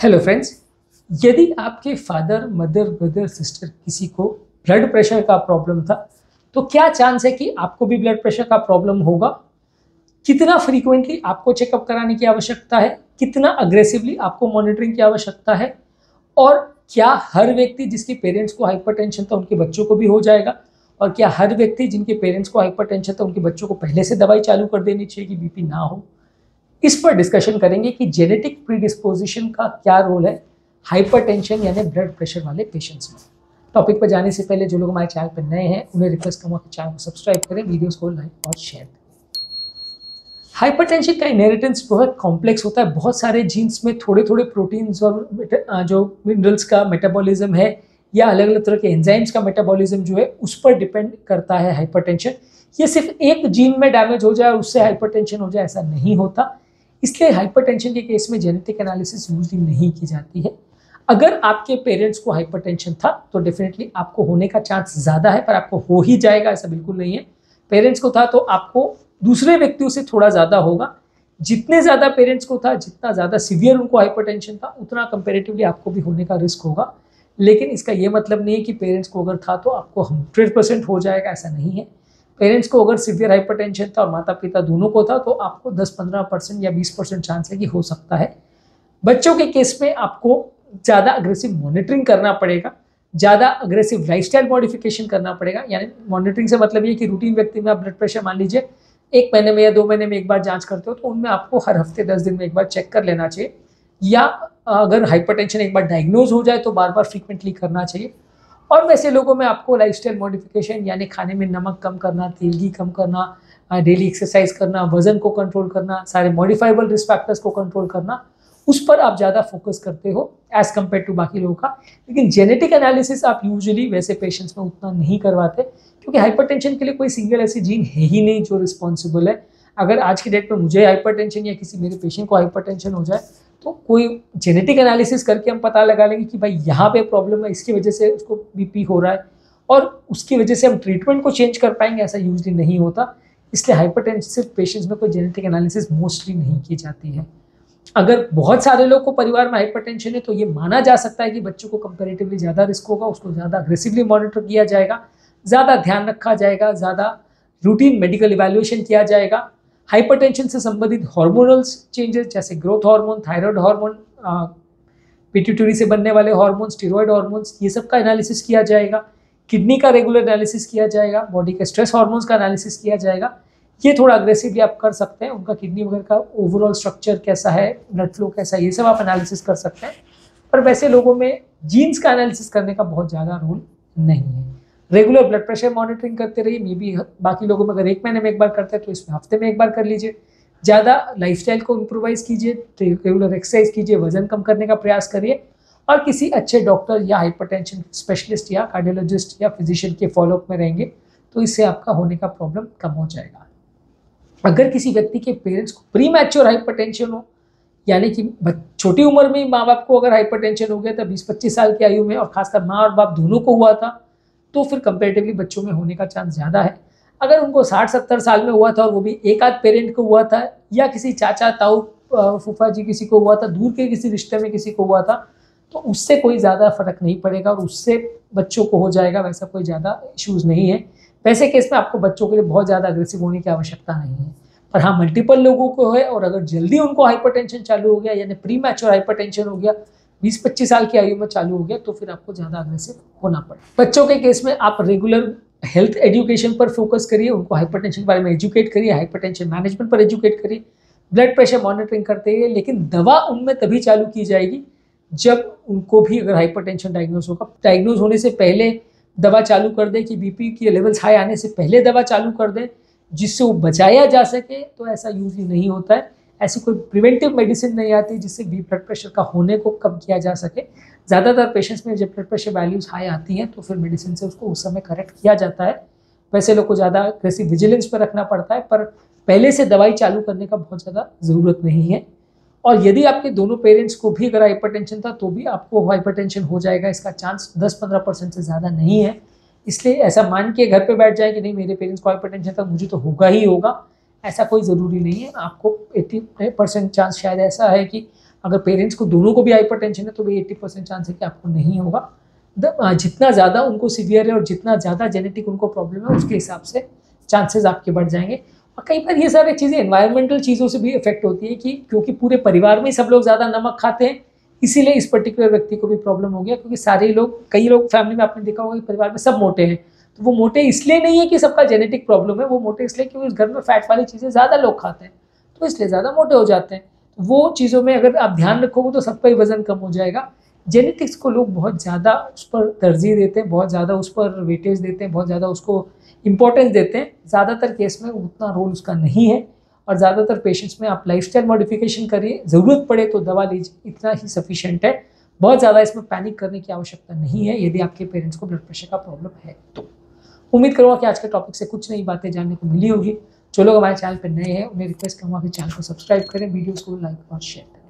Hello friends, यदि आपके father, mother, brother, sister किसी को ब्लड प्रेशर का प्रॉब्लम था तो क्या चांस है कि आपको भी ब्लड प्रेशर का प्रॉब्लम होगा? कितना फ्रीक्वेंटली आपको चेकअप कराने की आवश्यकता है? कितना अग्रेसिवली आपको मॉनिटरिंग की आवश्यकता है? और क्या हर व्यक्ति जिसके पेरेंट्स को हाइपरटेंशन था उनके बच्चों को भी हो जाएगा? और क्या हर व्यक्ति जिनके पेरेंट्स को हाइपरटेंशन था उनके बच्चों को पहले से दवाई चालू कर देनी चाहिए कि बीपी ना हो? इस पर डिस्कशन करेंगे कि जेनेटिक प्रीडिस्पोजिशन का क्या रोल है हाइपरटेंशन यानी ब्लड प्रेशर वाले पेशेंट्स में। टॉपिक पर जाने से पहले जो लोग हमारे चैनल पर नए हैं उन्हें रिक्वेस्ट करूंगा कि चैनल को सब्सक्राइब करें, वीडियोस को लाइक और शेयर करें। हाइपरटेंशन का इनहेरिटेंस बहुत कॉम्प्लेक्स होता है। बहुत सारे जीन्स में थोड़े थोड़े प्रोटीन्स और जो मिनरल्स का मेटाबॉलिज्म है या अलग अलग तरह के एंजाइम्स का मेटाबॉलिज्म जो है उस पर डिपेंड करता है हाइपरटेंशन। ये सिर्फ एक जीन में डैमेज हो जाए और उससे हाइपरटेंशन हो जाए ऐसा नहीं होता। इसलिए हाइपरटेंशन के केस में जेनेटिक एनालिसिस यूजली नहीं की जाती है। अगर आपके पेरेंट्स को हाइपरटेंशन था तो डेफिनेटली आपको होने का चांस ज़्यादा है, पर आपको हो ही जाएगा ऐसा बिल्कुल नहीं है। पेरेंट्स को था तो आपको दूसरे व्यक्तियों से थोड़ा ज़्यादा होगा। जितने ज़्यादा पेरेंट्स को था, जितना ज़्यादा सीवियर उनको हाइपरटेंशन था, उतना कंपेरेटिवली आपको भी होने का रिस्क होगा। लेकिन इसका ये मतलब नहीं है कि पेरेंट्स को अगर था तो आपको 100% हो जाएगा, ऐसा नहीं है। पेरेंट्स को अगर सीवियर हाइपरटेंशन था और माता पिता दोनों को था तो आपको 10-15% या 20% चांस है कि हो सकता है। बच्चों के केस में आपको ज़्यादा अग्रेसिव मॉनिटरिंग करना पड़ेगा, ज़्यादा अग्रेसिव लाइफस्टाइल मॉडिफिकेशन करना पड़ेगा। यानी मॉनिटरिंग से मतलब ये कि रूटीन व्यक्ति में आप ब्लड प्रेशर मान लीजिए 1 महीने में या 2 महीने में एक बार जांच करते हो तो उनमें आपको हर हफ्ते 10 दिन में एक बार चेक कर लेना चाहिए। या अगर हाइपरटेंशन एक बार डायग्नोज हो जाए तो बार बार फ्रीक्वेंटली करना चाहिए। और वैसे लोगों में आपको लाइफस्टाइल मॉडिफिकेशन यानी खाने में नमक कम करना, तेलगी कम करना, डेली एक्सरसाइज करना, वजन को कंट्रोल करना, सारे मॉडिफाइबल रिस्क फैक्टर्स को कंट्रोल करना, उस पर आप ज़्यादा फोकस करते हो एज कम्पेयर टू बाकी लोगों का। लेकिन जेनेटिक एनालिसिस आप यूजुअली वैसे पेशेंट्स में उतना नहीं करवाते, क्योंकि हाइपरटेंशन के लिए कोई सिंगल ऐसी जीन है ही नहीं जो रिस्पॉन्सिबल है। अगर आज की डेट में मुझे हाइपरटेंशन या किसी मेरे पेशेंट को हाइपरटेंशन हो जाए तो कोई जेनेटिक एनालिसिस करके हम पता लगा लेंगे कि भाई यहाँ पे प्रॉब्लम है, इसकी वजह से उसको बीपी हो रहा है और उसकी वजह से हम ट्रीटमेंट को चेंज कर पाएंगे, ऐसा यूजली नहीं होता। इसलिए हाइपरटेंसिव पेशेंट्स में कोई जेनेटिक एनालिसिस मोस्टली नहीं की जाती है। अगर बहुत सारे लोग को परिवार में हाइपरटेंशन है तो ये माना जा सकता है कि बच्चों को कंपेरेटिवली ज़्यादा रिस्क होगा, उसको ज़्यादा अग्रेसिवली मॉनिटर किया जाएगा, ज़्यादा ध्यान रखा जाएगा, ज़्यादा रूटीन मेडिकल इवैल्यूएशन किया जाएगा। हाइपरटेंशन से संबंधित हार्मोनल चेंजेस जैसे growth hormone, thyroid hormone, pituitary से बनने वाले हार्मोन, स्टेरॉयड हार्मोन्स, ये सब का एनालिसिस किया जाएगा। किडनी का रेगुलर एनालिसिस किया जाएगा, बॉडी के स्ट्रेस हार्मोन्स का एनालिसिस किया जाएगा। ये थोड़ा अग्रेसिवली आप कर सकते हैं, उनका किडनी वगैरह का ओवरऑल स्ट्रक्चर कैसा है, ब्लड फ्लो कैसा है, ये सब आप एनालिसिस कर सकते हैं। पर वैसे लोगों में जीन्स का एनालिसिस करने का बहुत ज़्यादा रोल नहीं है। रेगुलर ब्लड प्रेशर मॉनिटरिंग करते रहिए, मे बी बाकी लोगों में अगर 1 महीने में एक बार करते हैं तो इसमें हफ्ते में एक बार कर लीजिए। ज़्यादा लाइफस्टाइल को इम्प्रोवाइज कीजिए, रेगुलर एक्सरसाइज कीजिए, वजन कम करने का प्रयास करिए और किसी अच्छे डॉक्टर या हाइपरटेंशन स्पेशलिस्ट या कार्डियोलॉजिस्ट या फिजिशियन के फॉलोअप में रहेंगे तो इससे आपका होने का प्रॉब्लम कम हो जाएगा। अगर किसी व्यक्ति के पेरेंट्स को प्री मैच्योर हाइपरटेंशन हो, यानी कि छोटी उम्र में माँ बाप को अगर हाइपरटेंशन हो गया था 20-25 साल की आयु में और खासकर माँ और बाप दोनों को हुआ था तो फिर कंपेरेटिवली बच्चों में होने का चांस ज़्यादा है। अगर उनको 60-70 साल में हुआ था और वो भी एक आध पेरेंट को हुआ था या किसी चाचा ताऊ फूफा जी किसी को हुआ था, दूर के किसी रिश्ते में किसी को हुआ था, तो उससे कोई ज़्यादा फर्क नहीं पड़ेगा और उससे बच्चों को हो जाएगा, वैसा कोई ज़्यादा इश्यूज़ नहीं है। वैसे केस में आपको बच्चों के लिए बहुत ज़्यादा अग्रेसिव होने की आवश्यकता नहीं है। पर हाँ, मल्टीपल लोगों को है और अगर जल्दी उनको हाइपरटेंशन चालू हो गया यानी प्री मैच्योर हाइपरटेंशन हो गया, 20-25 साल की आयु में चालू हो गया, तो फिर आपको ज़्यादा अग्रेसिव होना पड़े। बच्चों के केस में आप रेगुलर हेल्थ एजुकेशन पर फोकस करिए, उनको हाइपरटेंशन के बारे में एजुकेट करिए, हाइपरटेंशन मैनेजमेंट पर एजुकेट करिए, ब्लड प्रेशर मॉनिटरिंग करते रहिए। लेकिन दवा उनमें तभी चालू की जाएगी जब उनको भी अगर हाइपरटेंशन डायग्नोज होगा। डायग्नोज होने से पहले दवा चालू कर दें कि बीपी के लेवल्स हाई आने से पहले दवा चालू कर दें जिससे वो बचाया जा सके, तो ऐसा यूजली नहीं होता है। ऐसी कोई प्रिवेंटिव मेडिसिन नहीं आती जिससे ब्लड प्रेशर का होने को कम किया जा सके। ज़्यादातर पेशेंट्स में जब ब्लड प्रेशर वैल्यूज़ हाई आती हैं तो फिर मेडिसिन से उसको उस समय करेक्ट किया जाता है। वैसे लोग को ज़्यादा अग्रेसिव विजिलेंस पर रखना पड़ता है, पर पहले से दवाई चालू करने का बहुत ज़्यादा ज़रूरत नहीं है। और यदि आपके दोनों पेरेंट्स को भी अगर हाइपरटेंशन था तो भी आपको हाइपरटेंशन हो जाएगा, इसका चांस 10-15% से ज़्यादा नहीं है। इसलिए ऐसा मान के घर पे बैठ जाए कि नहीं मेरे पेरेंट्स को हाइपरटेंशन था मुझे तो होगा ही होगा, ऐसा कोई ज़रूरी नहीं है। आपको 80% चांस शायद ऐसा है कि अगर पेरेंट्स को दोनों को भी हाइपरटेंशन है तो भी 80% चांस है कि आपको नहीं होगा। जितना ज़्यादा उनको सीवियर है और जितना ज़्यादा जेनेटिक उनको प्रॉब्लम है उसके हिसाब से चांसेस आपके बढ़ जाएंगे। और कई बार ये सारी चीज़ें एनवायरमेंटल चीज़ों से भी इफेक्ट होती है कि क्योंकि पूरे परिवार में सब लोग ज़्यादा नमक खाते हैं, इसीलिए इस पर्टिकुलर व्यक्ति को भी प्रॉब्लम हो गया। क्योंकि सारे लोग, कई लोग फैमिली में आपने देखा होगा कि परिवार में सब मोटे हैं, तो वो मोटे इसलिए नहीं है कि सबका जेनेटिक प्रॉब्लम है, वो मोटे इसलिए क्योंकि उस घर में फैट वाली चीज़ें ज़्यादा लोग खाते हैं, तो इसलिए ज़्यादा मोटे हो जाते हैं। तो वो चीज़ों में अगर आप ध्यान रखोगे तो सबका ही वजन कम हो जाएगा। जेनेटिक्स को लोग बहुत ज़्यादा उस पर तरजीह देते हैं, बहुत ज़्यादा उस पर वेटेज देते हैं, बहुत ज़्यादा उसको इम्पोर्टेंस देते हैं। ज़्यादातर केस में उतना रोल उसका नहीं है और ज़्यादातर पेशेंट्स में आप लाइफस्टाइल मॉडिफिकेशन करिए, ज़रूरत पड़े तो दवा लीजिए, इतना ही सफिशिएंट है। बहुत ज़्यादा इसमें पैनिक करने की आवश्यकता नहीं है यदि आपके पेरेंट्स को ब्लड प्रेशर का प्रॉब्लम है तो। उम्मीद करूँगा कि आज के टॉपिक से कुछ नई बातें जानने को मिली होगी। जो लोग हमारे चैनल पर नए हैं उन्हें रिक्वेस्ट करूँगा कि चैनल को सब्सक्राइब करें, वीडियोज़ को लाइक और शेयर करें।